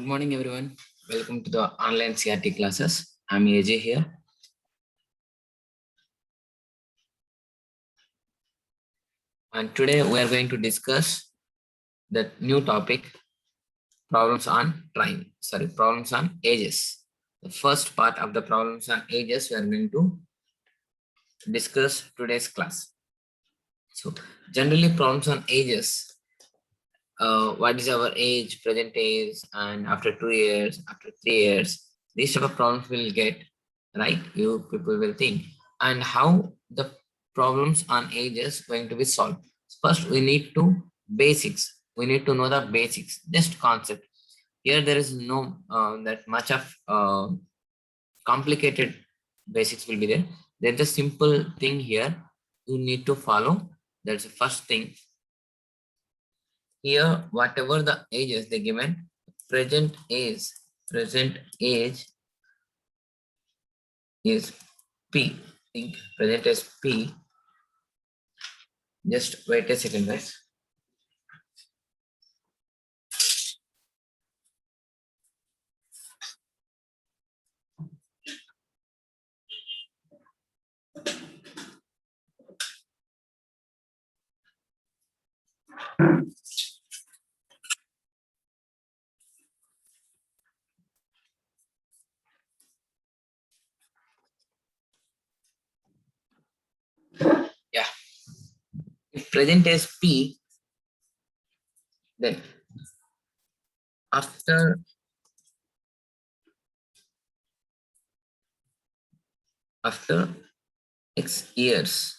Good morning, everyone. Welcome to the online CRT classes. I'm AJ here. And today we are going to discuss the new topic, problems on problems on ages. The first part of the problems on ages we are going to discuss today's class. So generally problems on ages, what is our age, present age, and after 2 years, after 3 years, these type of problems will get, right? You people will think. And how the problems on ages going to be solved. First, we need to basics. We need to know the basics, just concept. Here there is no that much of complicated basics will be there. There's a simple thing here you need to follow. That's the first thing. Here, whatever the ages they given, present age is P. Think present is P. Just wait a second, guys. Yeah. If present is P, then after X years,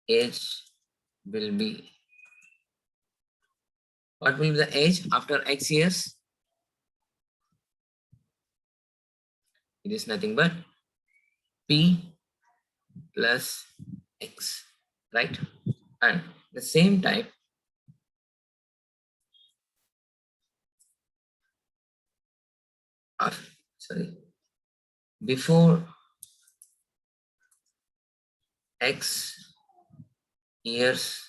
age will be, what will be the age after X years? It is nothing but P plus X, right? And the same time, before X years,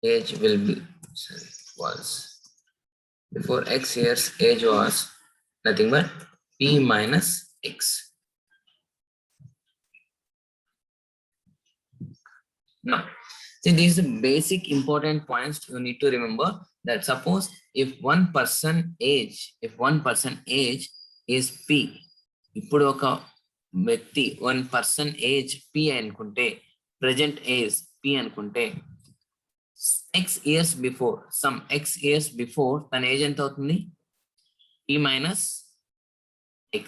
age will be, was, before X years, age was nothing but P minus X. Now, see, these are the basic important points you need to remember. That suppose if one person age is P, ఇప్పుడు ఒక వ్యక్తి one person age P అనుకుంటే, present age P అనుకుంటే, X years before, some X years before తన age ఎంత అవుతుంది? P minus X,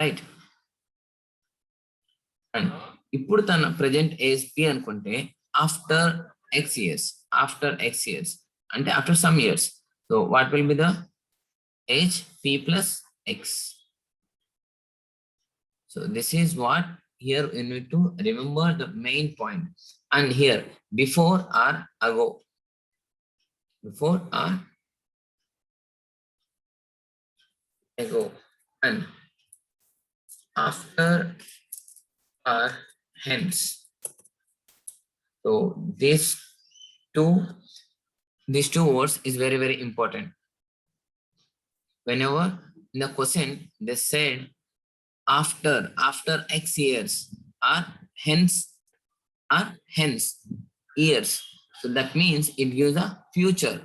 right? And ఇప్పుడు తన present age P అనుకుంటే after X years అంటే after some years, so what will be the age? P plus X. So this is what here you need to remember the main point. And here before or ago, and after or hence. So these two words is very, very important. Whenever in the question they said after X years or hence years, so that means it gives a future.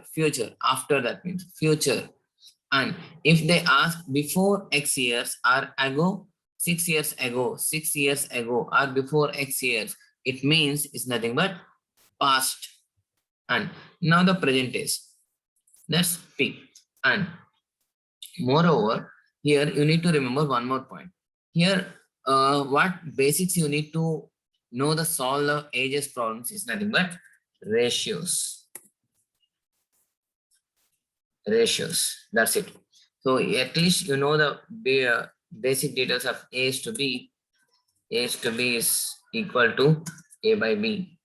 After, that means future. And if they ask before X years or ago, 6 years ago or before X years, it means it's nothing but past. And now the present is, that's P. And moreover, here you need to remember one more point. Here, what basics you need to know the solve the ages problems is nothing but ratios. That's it. So at least you know the basic details of A to B. A to B is equal to A by B,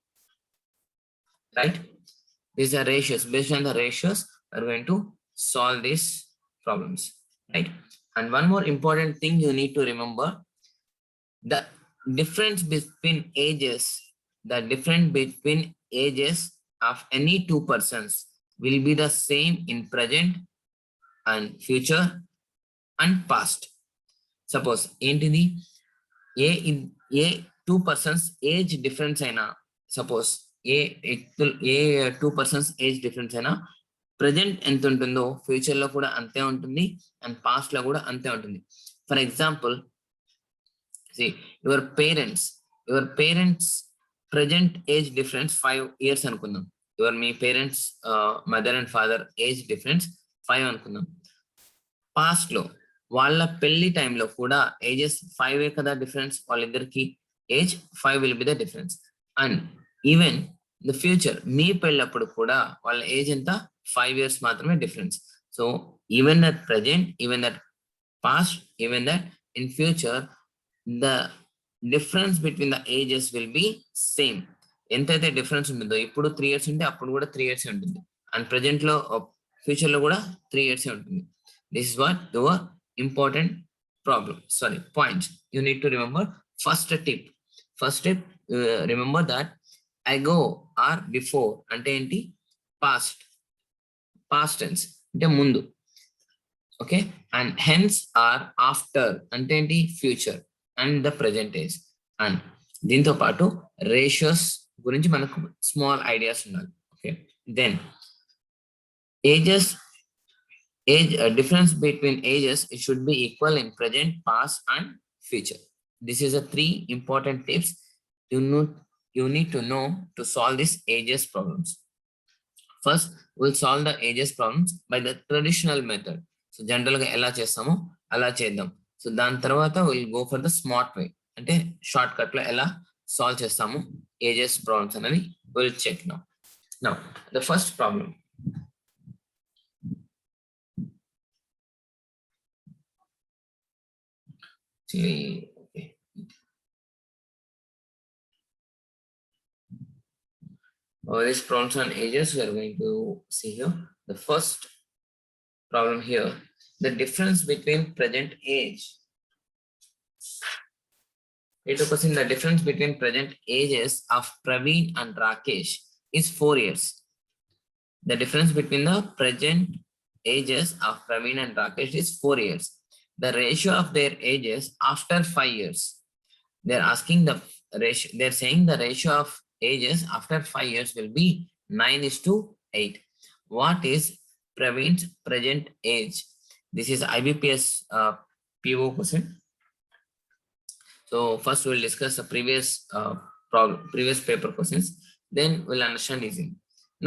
right? These are ratios. Based on the ratios, we are going to solve these problems, right? And one more important thing you need to remember, the difference between ages, the difference between ages of any two persons will be the same in present and future and past. Suppose ఏంటిది ఏ two persons age difference అయినా, suppose ఏ two persons age difference అయినా present ఎంత ఉంటుందో future లో కూడా అంతే ఉంటుంది and past లో కూడా అంతే ఉంటుంది. For example, your parents present age difference 5 years అనుకుందాం. మీ parents mother and father age difference 5 అనుకుందాం. పాస్ట్ లో వాళ్ళ పెళ్లి టైంలో కూడా ఏజెస్ 5 కదా డిఫరెన్స్, వాళ్ళిద్దరికి age 5 will be the difference. And even the future మీ పెళ్ళప్పుడు కూడా వాళ్ళ ఏజ్ ఎంత 5 years మాత్రమే difference. So even that present, even that past, even that in future the difference between the ages will be same. ఎంతైతే difference ఉంటుందో ఇప్పుడు 3 years ఉంటే అప్పుడు కూడా 3 years ఉంటుంది అండ్ ప్రెజెంట్ లో ఫ్యూచర్ లో కూడా 3 years ఉంటుంది. This is what the important points you need to remember. First tip, remember that ago or before అంటే ఏంటి, past tense అంటే ముందు. Okay, and hence or after అంటే ఏంటి, future and the present age. And దీంతో పాటు ratios గురించి మనకు స్మాల్ ఐడియాస్ ఉండాలి. Okay, then ages, difference between ages, it should be equal in present, past and future. This is a 3 important tips you need to know to solve these ages problems. First, we'll solve the ages problems by the traditional method. So general ga ela chestamo ala cheddam. So dan tarvata we'll go for the smart way, ante shortcut lo ela solve chestamo ages problems anani we'll check now. Now the first problem, okay. These problems on ages we are going to see here. The first problem here, the difference between present age. It took us in the difference between present ages of Praveen and Rakesh is 4 years. The difference between the present ages of Praveen and Rakesh is 4 years. The ratio of their ages after 5 years. They're asking the ratio, they're saying the ratio of ages after 5 years will be 9:8. What is Praveen's present age? This is IBPS PO question. So first we'll discuss the previous paper questions, then we'll understand easily.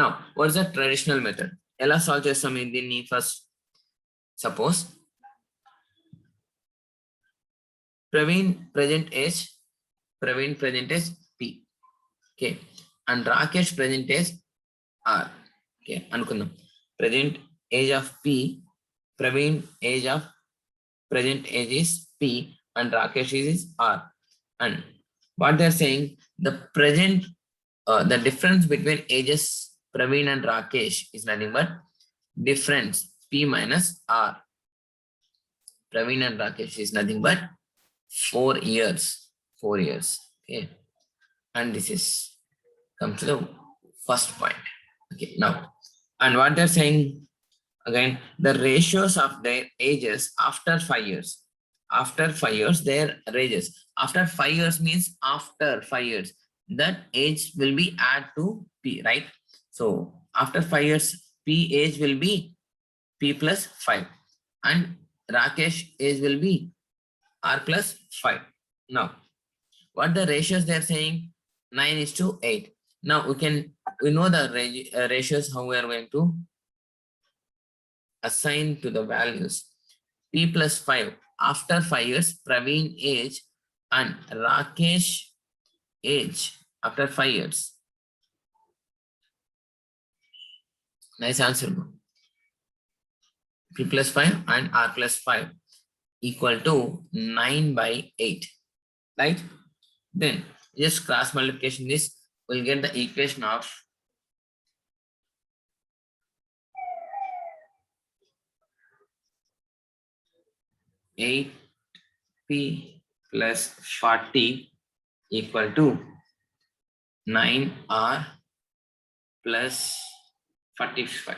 Now, what is the traditional method? Ela solve chestam దీన్ని first. Suppose Praveen present age P. Okay, and Rakesh present age R. Okay, అనుకుందాం. Present age of P, Praveen age of present age is P and Rakesh is R. And what they are saying, the difference between ages Praveen and Rakesh is nothing but difference P minus R. Praveen and Rakesh is nothing but 4 years. Okay, and this is come to the first point. Okay, now, and what they're saying again, the ratios of their ages after 5 years. After 5 years, their ages. After 5 years means after 5 years, that age will be add to P, right? So after 5 years, P age will be P plus 5, and Rakesh age will be R plus 5. Now, what the ratios they are saying? 9:8. Now we know the ratios, how we are going to assign to the values. P plus 5 after 5 years, Praveen age and Rakesh age after 5 years. Nice answer. P plus 5 and R plus 5 equal to 9/8, right? Then just cross multiplication this, we'll get the equation of P plus 40 equal to 9R plus 45.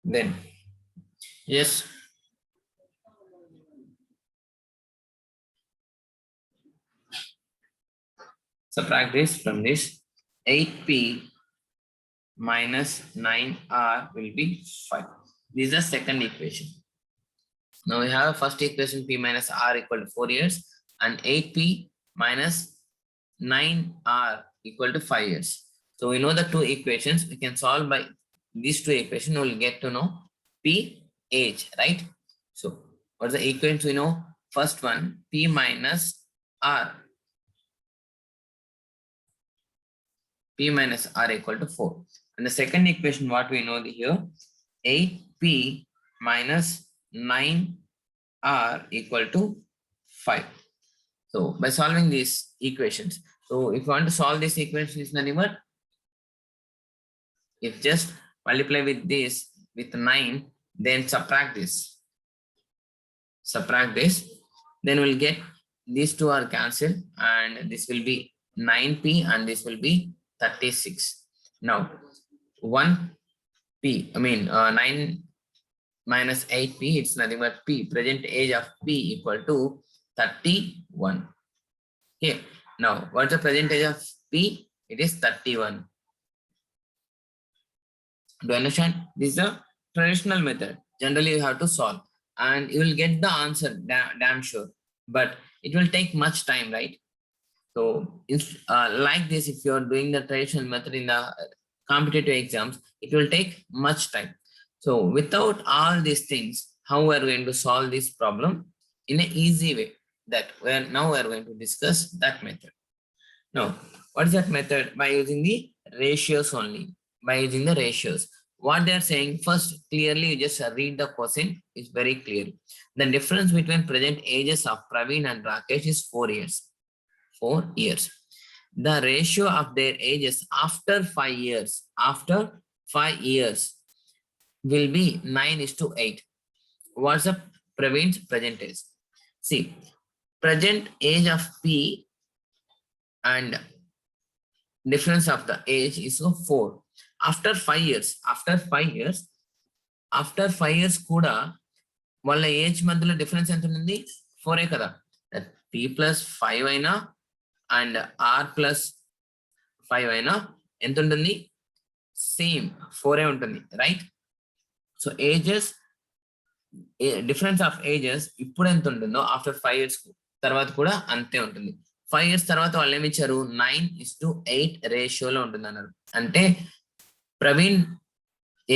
Then, yes, subtract this from this. 8P minus 9R will be 5. This is the second equation. Now we have a first equation, P minus R equal to 4 years, and 8P minus 9R equal to 5 years. So we know the two equations. We can solve by these two equations. We will get to know P age, right? So what's the equations we know? First one, P minus R. P minus R equal to 4. And the second equation, what we know here, 8P minus 9R equal to 5. So by solving these equations, so if you want to solve this equation, is nothing but if just multiply with this with 9, then subtract this, then we'll get these two are cancelled, and this will be 9P and this will be 36. Now 1P, 9 minus 8P, it's nothing but P, present age of P equal to 31. Okay, now what's the present age of P? It is 31. Do you understand? This is a traditional method. Generally, you have to solve and you will get the answer, damn sure. But it will take much time, right? So if like this, if you are doing the traditional method in the competitive exams, it will take much time. So without all these things, how we are going to solve this problem in an easy way? That now we are going to discuss that method. Now, what is that method? By using the ratios only. By using the ratios. What they are saying, first clearly you just read the question, is very clear. The difference between present ages of Praveen and Rakesh is 4 years. 4 years. The ratio of their ages after 5 years, will be 9:8. What's the Praveen's present age? See, present age of P and difference of the age is 4. After 5 years, కూడా వాళ్ళ age మధ్యలో difference ఎంత ఉంటుంది? 4 కదా. P plus 5 అయినా and R plus 5 అయినా ఎంత ఉంటుంది? సేమ్ 4 ఉంటుంది, right? So ages, difference of ages ఇప్పుడు ఎంత ఉంటుందో ఆఫ్టర్ 5 years తర్వాత కూడా అంతే ఉంటుంది. 5 years తర్వాత వాళ్ళు ఏమి ఇచ్చారు? 9:8 రేషియోలో ఉంటుంది అన్నారు. అంటే ప్రవీణ్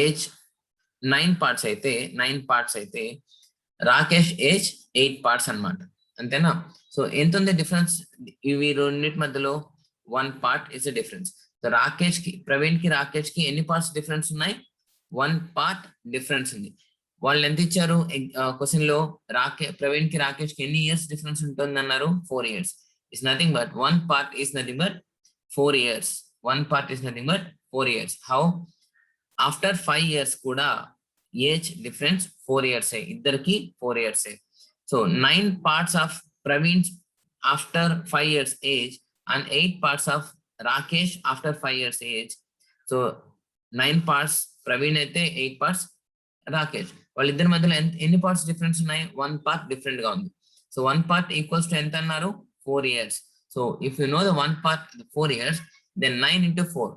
ఏజ్ 9 parts అయితే రాకేష్ ఏజ్ 8 parts అన్నమాట. అంతేనా? సో ఎంత ఉంది డిఫరెన్స్ ఇవి రెండింటి మధ్యలో? 1 part is the difference. So Rakesh కి, ప్రవీణ్ కి, రాకేష్ కి ఎన్ని పార్ట్స్ డిఫరెన్స్ ఉన్నాయి? 1 part డిఫరెన్స్ ఉంది. వాళ్ళు ఎంత ఇచ్చారు క్వశ్చన్ లో? ప్రవీణ్ కి, రాకేష్ కి ఎన్ని ఇయర్స్ డిఫరెన్స్ ఉంటుంది అన్నారు? 4 years. It's nothing but 1 part is nothing but 4 years. 1 part is nothing but 4 years. How? After 5 years కూడా ఏజ్ డిఫరెన్స్ 4 years ఇద్దరికి 4 years. So 9 parts of Praveen's after 5 years age and 8 parts of Rakesh after 5 years age. So 9 parts Praveen అయితే 8 parts Rakesh. వాళ్ళిద్దరి మధ్యలో ఎన్ని parts difference ఉన్నాయి? 1 part different గా ఉంది. So 1 part equals to ఎంత అన్నారు? 4 years. So if you know the 1 part 4 years, then 9 into 4,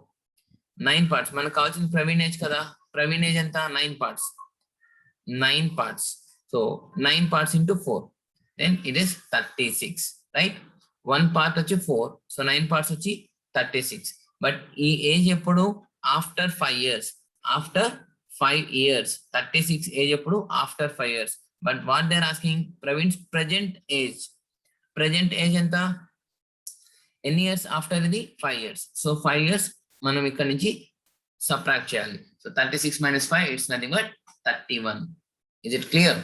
9 parts. మనకు కావాల్సిన ప్రవీణ్ ఏజ్ కదా. ప్రవీణ్ ఏజ్ ఎంత? 9 parts. 9 parts. So 9 parts into 4, then it is 36, right? 1 part వచ్చి 4, so 9 parts వచ్చి 36. బట్ ఈ ఏజ్ ఎప్పుడు? After 5 years. After 5 years. 36 age ఎప్పుడు? After 5 years. But what they are asking? Praveen's present age. Present age ఎంత? ఎన్ని years after ఇది? 5 years. So 5 years మనం ఇక్కడ నుంచి సబ్ట్రాక్ట్ చేయాలి. So 36 minus 5, it's nothing but 31. Is it clear?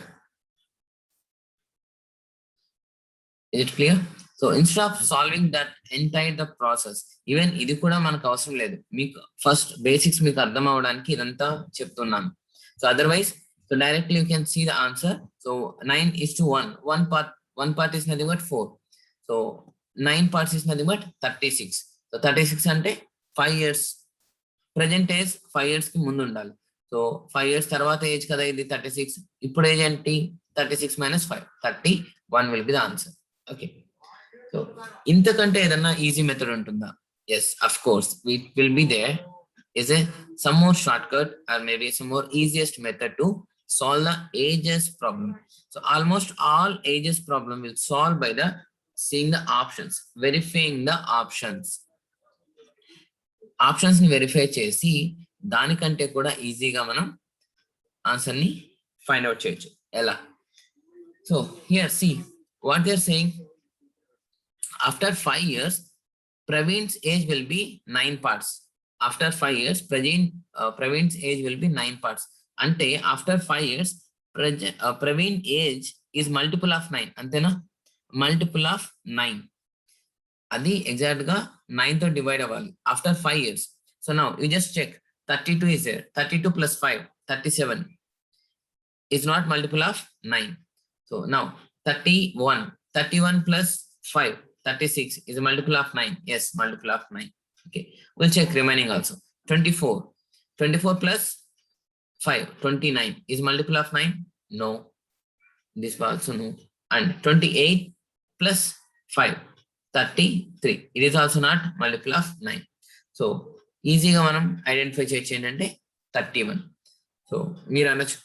Is it clear? So so instead of solving that entire the process, even ఇది కూడా మనకు అవసరం లేదు, మీకు ఫస్ట్ బేసిక్స్ మీకు అర్థం అవడానికి ఇదంతా చెప్తున్నాను. So otherwise so directly you can see the answer. So 9:1, one part is nothing but 4. So 9 parts is nothing but 36. So 36 అంటే 5 years, ప్రజెంట్ ఏజ్ 5 years కి ముందు ఉండాలి. సో 5 years తర్వాత ఏజ్ కదా ఇది 36, ఇప్పుడు ఏజ్ ఏంటి 36 - 5, 31 will be the answer. Okay, so ఇంతకంటే ఏదన్నా ఈజీ మెథడ్ ఉంటుందా? Yes, of course it will be there. Is a some more shortcut or maybe some more easiest method to solve the ages problem. So almost all ages problem will solve by the seeing the options, verifying the options. Options ని verify చేసి దానికంటే కూడా ఈజీగా మనం answer ని find out చేయొచ్చు. ఎలా? So here see what they are saying. After 5 years Praveen's age will be 9 parts. After 5 years, Praveen's age will be 9 parts. Ante after 5 years, Praveen age is multiple of 9. Antena? Multiple of 9. Adi exact ga 9 to divide avali after 5 years. So now you just check. 32 is there. 32 plus 5, 37 is not multiple of 9. So now 31 plus 5, 36 is a multiple of 9. Yes, multiple of 9. Okay, we'll check remaining also. 24 plus 5, 29 is multiple of 9. No, this also no. And 28 plus 5, 33, it is also not multiple of 9. So ఈజీగా మనం identify చేయొచ్చు ఏంటంటే 31. So మీరు అనొచ్చు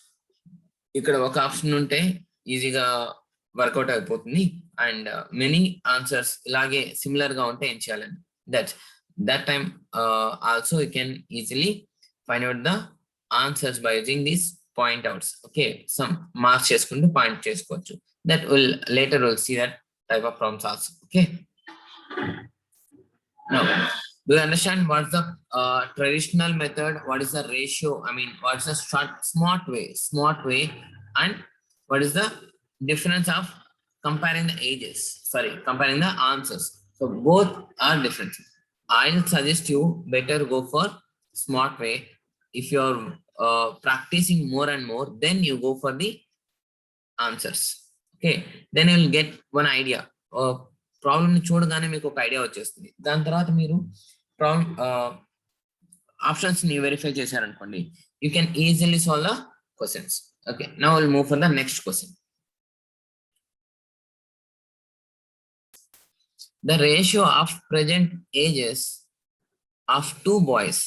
ఇక్కడ ఒక option ఉంటే ఈజీగా వర్కౌట్ అయిపోతుంది అండ్ మెనీ ఆన్సర్స్ ఇలాగే సిమిలర్ గా ఉంటే ఏం చేయాలండి? that time also you can easily find out the answers by using these point outs. Okay, some marks cheskuntu point chesukochu. That will later we'll see that type of problems also. Okay, now do you understand what's the traditional method, what is the ratio, I mean what's the smart way and what is the difference of comparing the ages, comparing the answers? So both are different. I'll suggest you better go for smart way. If you're practicing more and more, then you go for the answers. Okay, then you will get one idea. Problem ni చూడగానే మీకు ఒక idea వచ్చేస్తుంది. దాని తర్వాత మీరు problem options ని verify చేశారనుకోండి, you can easily solve the questions. Okay, now we'll move for the next question. The ratio of present ages of two boys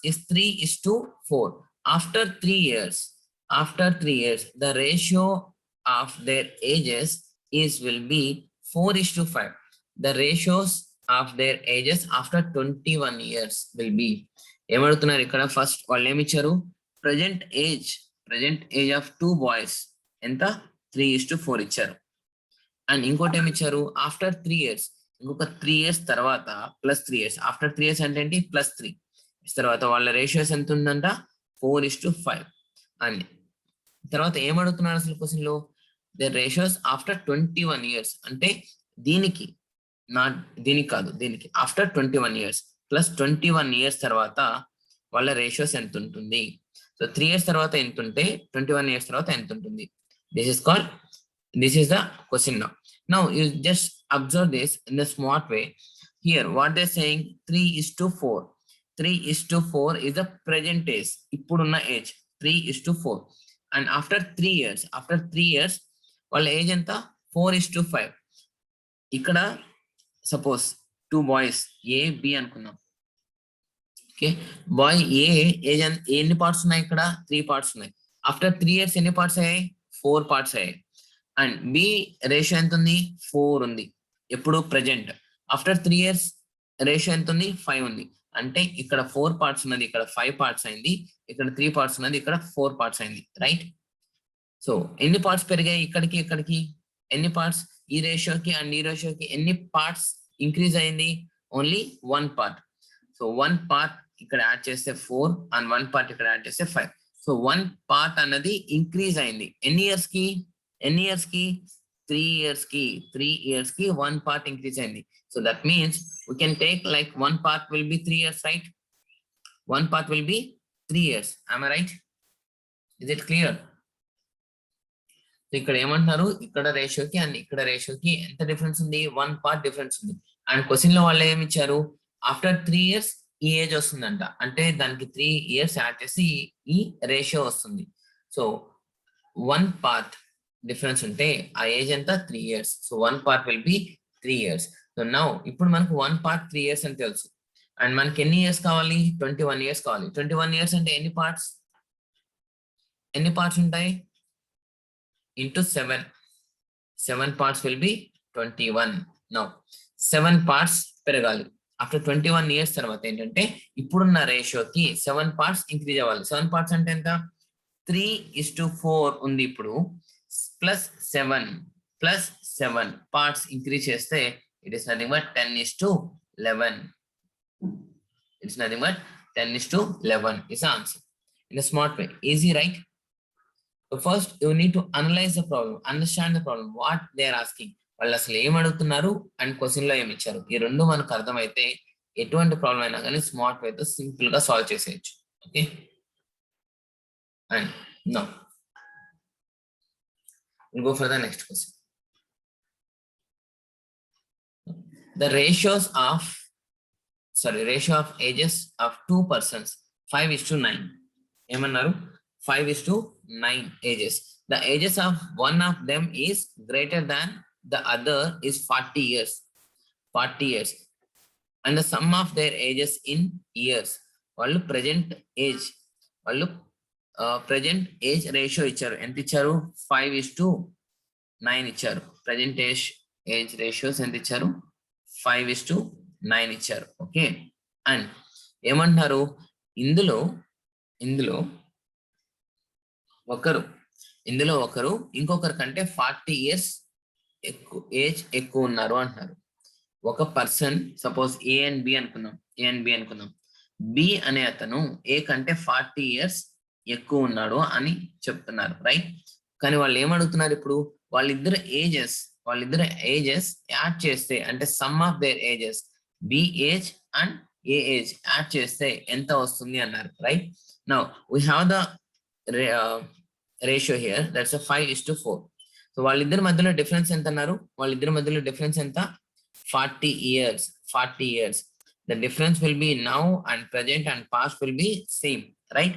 is 3:4. After 3 years, the ratio of their ages will be 4:5. The ratios of their ages after 21 years will be. ఏమడుతున్నారు ఇక్కడ? First వాళ్ళు ఏమిచ్చారు? Present age of 2 boys ఎంత? 3:4 ఇచ్చారు. And ఇంకోటి ఏమి ఇచ్చారు? After 3 years, ఇంకొక 3 years తర్వాత plus 3 years. After 3 years అంటే ఏంటి? ప్లస్ 3 తర్వాత వాళ్ళ రేషియోస్ ఎంత ఉందంట? 4:5. అని తర్వాత ఏమడుగుతున్నారు అసలు క్వశ్చన్ లో? ద రేషియోస్ ఆఫ్టర్ 21 years అంటే దీనికి కాదు, దీనికి ఆఫ్టర్ 21 years ప్లస్ 21 years తర్వాత వాళ్ళ రేషియోస్ ఎంత ఉంటుంది? సో 3 years తర్వాత ఎంత ఉంటే 21 years తర్వాత ఎంత ఉంటుంది? This is the question now. Now you just observe this in the smart way. Here what they're saying, 3:4. 3:4 is the present age. ఇప్పుడున్న ఏజ్ 3:4. And after 3 years వాళ్ళ ఏజ్ ఎంత? 4:5. ఇక్కడ సపోజ్ 2 boys A B అనుకుందాం. Okay, bye ఏ age ఎన్ని parts ఉన్నాయి? ఇక్కడ 3 parts ఉన్నాయి. After 3 years ఎన్ని పార్ట్స్ అయ్యాయి? 4 parts అయ్యాయి. అండ్ బి రేషియో ఎంత ఉంది? 4 ఉంది. ఎప్పుడు? ప్రెజెంట్. ఆఫ్టర్ 3 years రేషియో ఎంత ఉంది? 5 ఉంది. అంటే ఇక్కడ 4 parts ఉన్నది, ఇక్కడ 5 parts అయింది. ఇక్కడ 3 parts ఉన్నది, ఇక్కడ 4 parts అయింది. రైట్? సో ఎన్ని పార్ట్స్ పెరిగాయి? ఇక్కడికి ఎన్ని పార్ట్స్? ఈ రేషియోకి అండ్ ఈ రేషియోకి ఎన్ని పార్ట్స్ ఇంక్రీజ్ అయింది? Only 1 part. సో 1 part ఇక్కడ యాడ్ చేస్తే 4 అండ్ 1 part ఇక్కడ యాడ్ చేస్తే 5. సో 1 part అన్నది ఇంక్రీజ్ అయింది. ఎన్ని ఇయర్స్ కి? 3 years కి 1 part increase అయింది. So that means we can take like 1 part will be 3 years, right? 1 part will be 3 years. Am I right? Is it clear? ఇక్కడ ఏమంటున్నారు, ఇక్కడ రేషియోకి అండ్ ఇక్కడ రేషియోకి ఎంత డిఫరెన్స్ ఉంది? 1 part డిఫరెన్స్ ఉంది. అండ్ క్వశ్చన్ లో వాళ్ళు ఏమి ఇచ్చారు, ఆఫ్టర్ 3 years ఈ ఏజ్ వస్తుందంట, అంటే దానికి 3 years యాడ్ చేసి ఈ రేషియో వస్తుంది. సో 1 part డిఫరెన్స్ ఉంటే ఆ ఏజ్ ఎంత? 3 years. So 1 part will be 3 years. So now ఇప్పుడు మనకు 1 part 3 years అని తెలుసు. అండ్ మనకి ఎన్ని ఇయర్స్ కావాలి? 21 years కావాలి. 21 years అంటే ఎన్ని పార్ట్స్ ఉంటాయి? Into 7 parts will be 21. Now 7 parts పెరగాలి. ఆఫ్టర్ 21 years తర్వాత ఏంటంటే ఇప్పుడున్న రేషియోకి 7 parts ఇంక్రీజ్ అవ్వాలి. 7 parts అంటే ఎంత? 3:4 ఉంది ఇప్పుడు, ప్లస్ 7 parts ఇంక్రీజ్ చేస్తే it is nothing but 10:11. It's nothing but 10:11 is the answer. In a smart way. Easy, right? So first you need to analyze the problem, understand the problem, what they are asking. వాళ్ళు అసలు ఏం అడుగుతున్నారు and question లో ఏమి ఇచ్చారు, ఈ రెండు మనకు అర్థమైతే ఎటువంటి ప్రాబ్లం అయినా కానీ స్మార్ట్ వేతో సింపుల్ గా సాల్వ్ చేసేయచ్చు. Okay, and now we'll go for the next question. The ratio of ages of 2 persons 5:9. ఏమన్నారు? 5:9 ages. The ages of one of them is greater than the other is 40 years. And the sum of their ages in years. వాళ్ళు present age ratio ఇచ్చారు. ఎంత ఇచ్చారు? 5:9 ఇచ్చారు. present age ratios ఎంత ఇచ్చారు? 5:9 ఇచ్చారు. Okay, and ఏమంటున్నారు, ఇందులో ఒకరు ఇంకొకరి కంటే 40 years ఏజ్ ఎక్కువ ఉన్నారు అంటున్నారు. ఒక person, suppose A and B అనుకుందాం. బి అనే అతను ఏ కంటే 40 years ఎక్కువ ఉన్నాడు అని చెప్తున్నారు, రైట్? కానీ వాళ్ళు ఏమడుగుతున్నారు ఇప్పుడు, వాళ్ళిద్దరు ఏజెస్ యాడ్ చేస్తే, అంటే sum of their ages, B age and A age add చేస్తే ఎంత వస్తుంది అన్నారు, right? Now we have the ratio here, that's 5:4. So వాళ్ళిద్దరి మధ్యలో డిఫరెన్స్ ఎంత అన్నారు? వాళ్ళిద్దరి మధ్యలో డిఫరెన్స్ ఎంత? 40 years. The difference will be now and present and past will be same, right?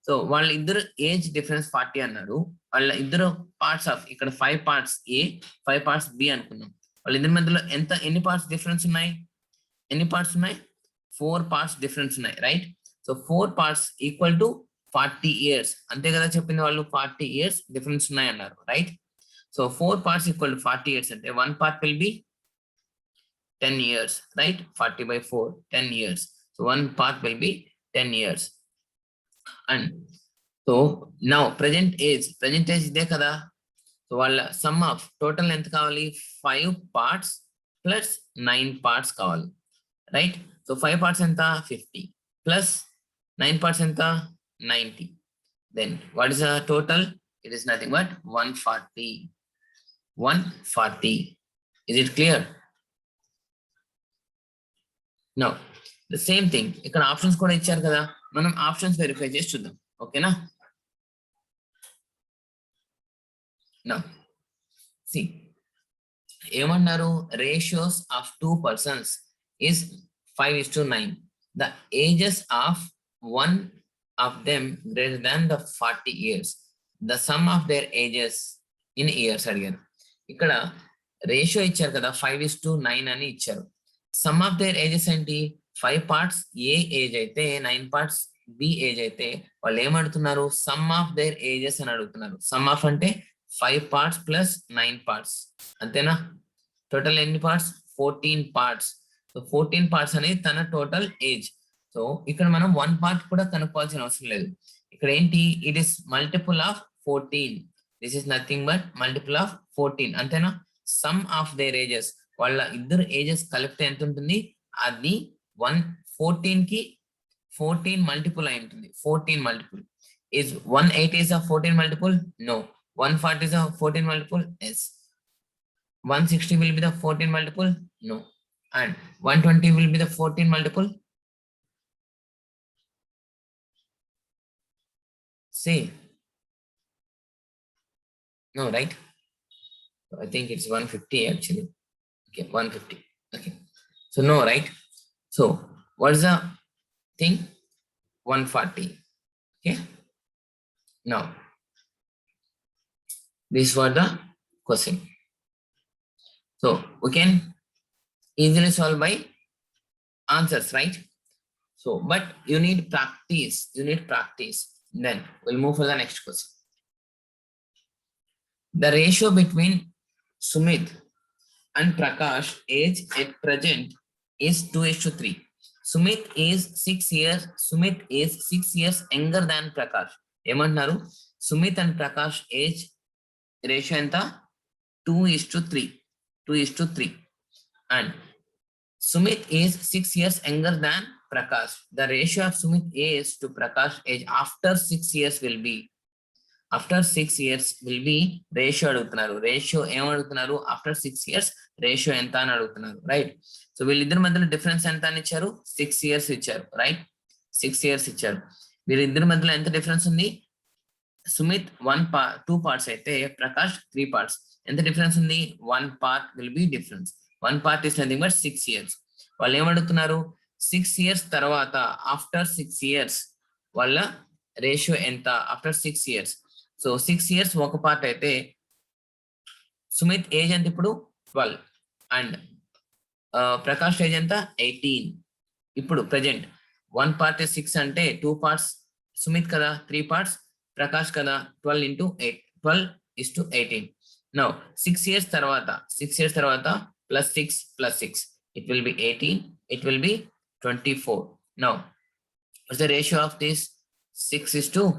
So వాళ్ళ ఇద్దరు ఏజ్ డిఫరెన్స్ 40 అన్నారు. వాళ్ళ ఇద్దరు పార్ట్స్ ఆఫ్, ఇక్కడ 5 parts ఏ, 5 parts బి అనుకున్నాం. వాళ్ళిద్దరి మధ్యలో ఎన్ని పార్ట్స్ డిఫరెన్స్ ఉన్నాయి? 4 parts డిఫరెన్స్ ఉన్నాయి, right? So 4 parts equal to 40 years. అంతే కదా చెప్పింది వాళ్ళు, 40 years డిఫరెన్స్ ఉన్నాయి అన్నారు, right? So 4 parts equal to 40 years అంటే 1 part will be 10 years, right? 40/4, 10 years. So 1 part will be 10 years. And so now present age ఇదే కదా. సో వాళ్ళ సమ్ ఆఫ్ టోటల్ ఎంత కావాలి? 5 parts ప్లస్ 9 parts కావాలి, right? So 5 parts ఎంత? 50 plus 9 parts ఎంత? 90. Then what is the total? It is nothing but 140. Is it clear? Now the same thing, ఇక్కడ options కూడా ఇచ్చారు కదా, మనం ఆప్షన్స్ వెరిఫై చేసి చూద్దాం, ఓకేనా? Now see, ఏమన్నారు? Ratios of 2 persons is 5:9. The ages of one of them greater than the 40 years. The sum of their ages in years అడిగారు. ఇక్కడ రేషియో ఇచ్చారు కదా, 5:9 అని ఇచ్చారు. సమ్ ఆఫ్ దేర్ ఏజెస్ ఏంటి? 5 parts ఏ ఏజ్ అయితే 9 parts బి ఏజ్ అయితే వాళ్ళు ఏమడుతున్నారు? సమ్ ఆఫ్ దేర్ ఏజెస్ అని అడుగుతున్నారు. సమ్ ఆఫ్ అంటే 5 parts ప్లస్ 9 parts, అంతేనా? టోటల్ ఎన్ని పార్ట్స్? 14 parts. సో 14 parts అనేది తన టోటల్ ఏజ్. సో ఇక్కడ మనం 1 part కూడా కనుక్కోవాల్సిన అవసరం లేదు. ఇక్కడ ఏంటి? It is multiple of 14. This is nothing but multiple of 14, అంతేనా? సమ్ ఆఫ్ దేర్ ఏజెస్, వాళ్ళ ఇద్దరు ఏజెస్ కలిపితే ఎంత ఉంటుంది? అది 114 కి 14 మల్టిపుల్ అయి ఉంటుంది. 14 multiple is 180 is a 14 multiple? No. 140 is a 14 multiple? Yes. 160 will be the 14 multiple? No. And 120 will be the 14 multiple? Say. No, right? I think it's 150 actually. Okay, 150. Okay. So no, right? So what's the thing? 140. Okay. Now, this was the question. So we can easily solve by answers, right? So, but you need practice. You need practice. Then we'll move for the next question. The ratio between Sumit and Prakash age at present is 2:3. Sumit is 6 years. Sumit is 6 years younger than Prakash. ఏమంటున్నారు? Sumit and Prakash age ratio ఎంత? 2:3. 2:3. And Sumit is 6 years younger than Prakash. The ratio of Sumit age to Prakash age after 6 years will be ratio అడుగుతున్నారు. Ratio ఏమడుగుతున్నారు? After 6 years ratio ఎంత అని అడుగుతున్నారు, right? So వీళ్ళిద్దరి మధ్యలో difference ఎంత అని ఇచ్చారు? 6 years ఇచ్చారు, రైట్? 6 years ఇచ్చారు. వీళ్ళిద్దరి మధ్యలో ఎంత డిఫరెన్స్ ఉంది? సుమిత్ 2 parts అయితే ప్రకాష్ 3 parts. ఎంత డిఫరెన్స్ ఉంది? 1 part will be difference. 1 part is nothing but 6 years. వాళ్ళు ఏమడుగుతున్నారు? 6 years తర్వాత ఆఫ్టర్ 6 years వాళ్ళ రేషియో ఎంత ఆఫ్టర్ 6 years. సో 6 years ఒక పార్ట్ అయితే సుమిత్ ఏజ్ ఎంత ఇప్పుడు? 12. అండ్ ప్రకాష్ ఏజ్ ఎంత? 18. ఇప్పుడు ప్రెజెంట్ 1 part 6 అంటే 2 parts సుమిత్ కదా, 3 parts ప్రకాష్ కదా. 12 into 8, 12 is to 18. Now 6 years తర్వాత plus 6 plus 6, it will be 18, it will be 24. Now what's the ratio of this? 3:4,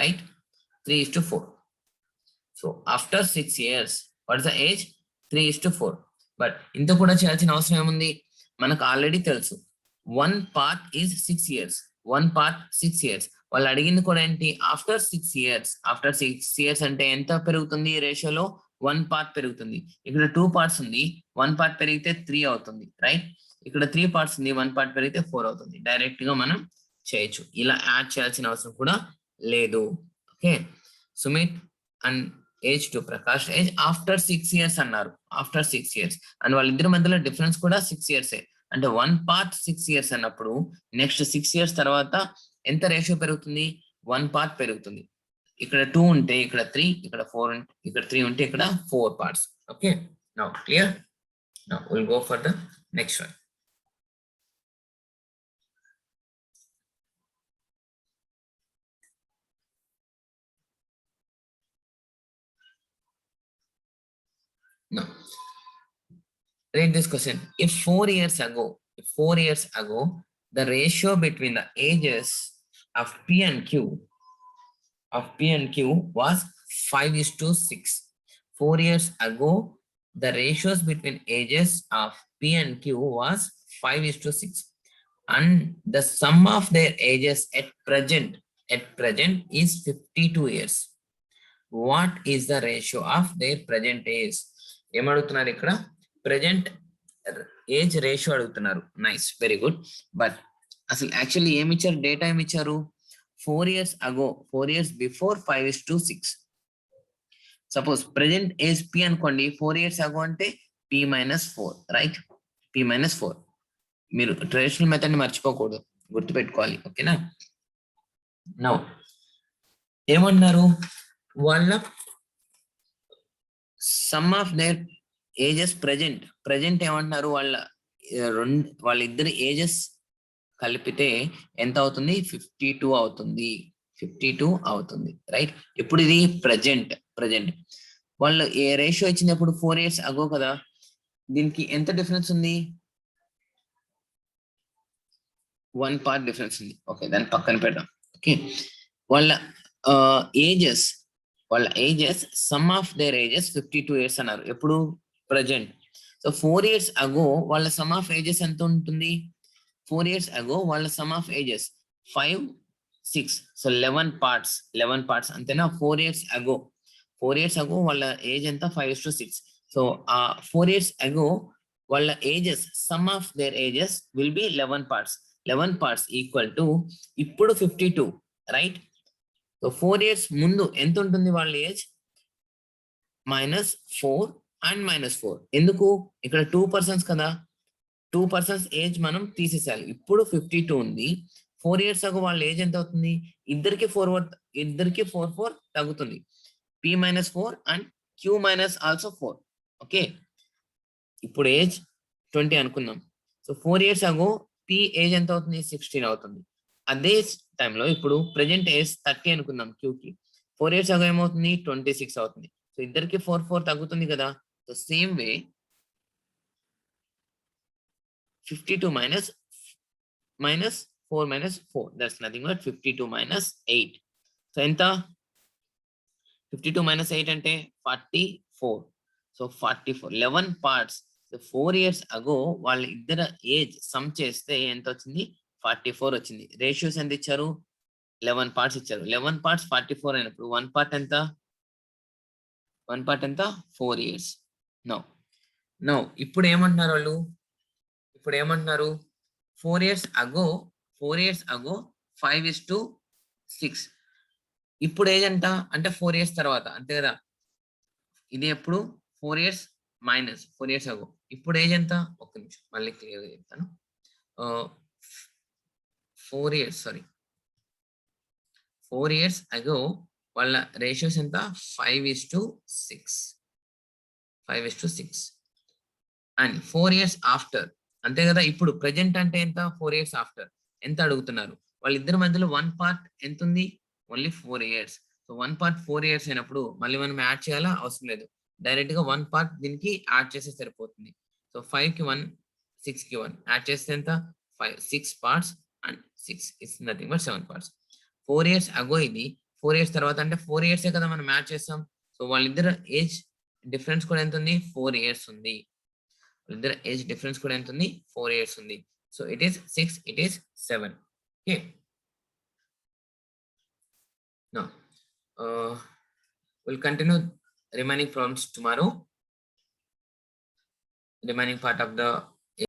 right? 3:4. So after 6 years, what is the age? 3:4. But ఇంత కూడా చేయాల్సిన అవసరం ఏముంది? మనకు ఆల్రెడీ తెలుసు 1 part is 6 years. 1 part 6 years. వాళ్ళు అడిగింది కూడా ఏంటి? After 6 years. ఆఫ్టర్ 6 years అంటే ఎంత పెరుగుతుంది రేషియోలో? 1 part పెరుగుతుంది. ఇక్కడ 2 parts ఉంది, 1 part పెరిగితే 3 అవుతుంది, రైట్? ఇక్కడ 3 parts ఉంది, 1 part పెరిగితే 4 అవుతుంది. డైరెక్ట్ గా మనం చేయొచ్చు, ఇలా యాడ్ చేయాల్సిన అవసరం కూడా లేదు. Okay, Sumit and age to Prakash age after 6 years అన్నారు. ఆఫ్టర్ 6 years అండ్ వాళ్ళిద్దరి మధ్యలో డిఫరెన్స్ కూడా 6 years. అంటే 1 part 6 years అన్నప్పుడు నెక్స్ట్ 6 years తర్వాత ఎంత రేషియో పెరుగుతుంది? 1 part పెరుగుతుంది. ఇక్కడ 2 ఉంటే ఇక్కడ 3, ఇక్కడ 4 ఉంటే ఇక్కడ 3 ఉంటే ఇక్కడ 4 parts. Okay, now clear. Now will go for the next one. Now, read this question. If 4 years ago, the ratio between the ages of P and Q was 5:6. 4 years ago, the ratios between ages of P and Q was 5:6. And the sum of their ages at present is 52 years. What is the ratio of their present age? ఏమడుగుతున్నారు ఇక్కడ? Present age ratio అడుగుతున్నారు. Nice, very good. But అసలు actually ఏమి ఇచ్చారు? Data ఏమి ఇచ్చారు? 4 years ago, 4 years before 5:6. Suppose present age P అనుకోండి, 4 years ago అంటే P-4, right? P-4. మీరు ట్రెడిషనల్ మెథడ్ ని మర్చిపోకూడదు, గుర్తుపెట్టుకోవాలి, ఓకేనా? నౌ ఏమన్నారు? వాళ్ళ some of their ages present ఏమంటున్నారు? వాళ్ళిద్దరి ఏజెస్ కలిపితే ఎంత అవుతుంది? 52 అవుతుంది. 52 అవుతుంది, రైట్? ఇప్పుడు ఇది ప్రెజెంట్ వాళ్ళు ఏ రేషియో ఇచ్చినప్పుడు 4 years అగో కదా, దీనికి ఎంత డిఫరెన్స్ ఉంది? 1 part డిఫరెన్స్ ఉంది. ఓకే, దాన్ని పక్కన పెడదాం. ఓకే, వాళ్ళ ages some of their ages 52 years అన్నారు. ఎప్పుడు? ప్రెజెంట్. సో 4 years అగో వాళ్ళ సమ్ ఆఫ్ ఏజెస్ ఎంత ఉంటుంది? 4 years అగో వాళ్ళ some of ages 5 6. So 11 parts అంతేనా. 4 years ago వాళ్ళ ఏజ్ ఎంత 5:6. సో 4 years ago వాళ్ళ ages, some of their ages will B 11 parts. 11 parts equal to ఇప్పుడు 52, రైట్. సో 4 years ముందు ఎంత ఉంటుంది వాళ్ళ ఏజ్? -4 అండ్ -4. ఎందుకు? ఇక్కడ 2 persons కదా, 2 persons ఏజ్ మనం తీసేసాలి. ఇప్పుడు 52 ఉంది. 4 years ago వాళ్ళ ఏజ్ ఎంత అవుతుంది? ఇద్దరికి 4 తగ్గుతుంది. P-4 and Q- also 4. Okay, ఇప్పుడు ఏజ్ 20 అనుకుందాం. So 4 years ago P age ఎంత అవుతుంది? 16 అవుతుంది. అదే టైంలో ఇప్పుడు ప్రెజెంట్ ఏజ్ 30 అనుకుందాం Qకి. 4 years ago ఏమవుతుంది? 26 అవుతుంది. సో ఇద్దరికి 4 తగ్గుతుంది కదా. So same way 52 -4 that's nothing but 52 - 8. So ఎంత? 52 - 8 అంటే 44. So 44, 11 parts. So 4 years ago వాళ్ళ ఇద్దరు ఏజ్ సమ్ చేస్తే ఎంత వచ్చింది? 44 వచ్చింది. రేషియోస్ ఎంత ఇచ్చారు? 11 parts ఇచ్చారు. 11 parts 44 అయినప్పుడు 1 part ఎంత? 4 years. నో ఇప్పుడు ఏమంటున్నారు వాళ్ళు? 4 years ago 5:6. ఇప్పుడు ఏజ్ ఎంత అంటే 4 years తర్వాత, అంతే కదా. ఇది ఎప్పుడు? 4 years - 4 years ago. ఇప్పుడు ఏజ్ ఎంత? ఒక్క నిమిషం మళ్ళీ క్లియర్గా చెప్తాను. 4 years ago వాళ్ళ రేషియోస్ ఎంత? 5:6 అండ్ 4 years ఆఫ్టర్, అంతే కదా. ఇప్పుడు ప్రెజెంట్ అంటే ఎంత? 4 years ఆఫ్టర్ ఎంత అడుగుతున్నారు? వాళ్ళిద్దరి మధ్యలో 1 part ఎంత ఉంది? Only 4 years. So 1 part 4 years అయినప్పుడు మళ్ళీ మనం యాడ్ చేయాలా? అవసరం లేదు. డైరెక్ట్ గా 1 part దీనికి యాడ్ చేస్తే సరిపోతుంది. సో 5కి 1, 6కి 1 యాడ్ చేస్తే ఎంత? 6 parts and 6 is nothing but 7 parts. 4 years ago ఇది 4 years తర్వాత అంటే 4 years కదా మనం యాడ్ చేస్తాం. సో వాళ్ళిద్దరు ఏజ్ డిఫరెన్స్ కూడా ఎంత ఉంది? 4 years ఉంది. వాళ్ళిద్దరు ఏజ్ డిఫరెన్స్ కూడా ఎంత ఉంది? 4 years ఉంది. So it is 6, it is 7. Okay, now we'll continue remaining problems tomorrow. Remaining part of the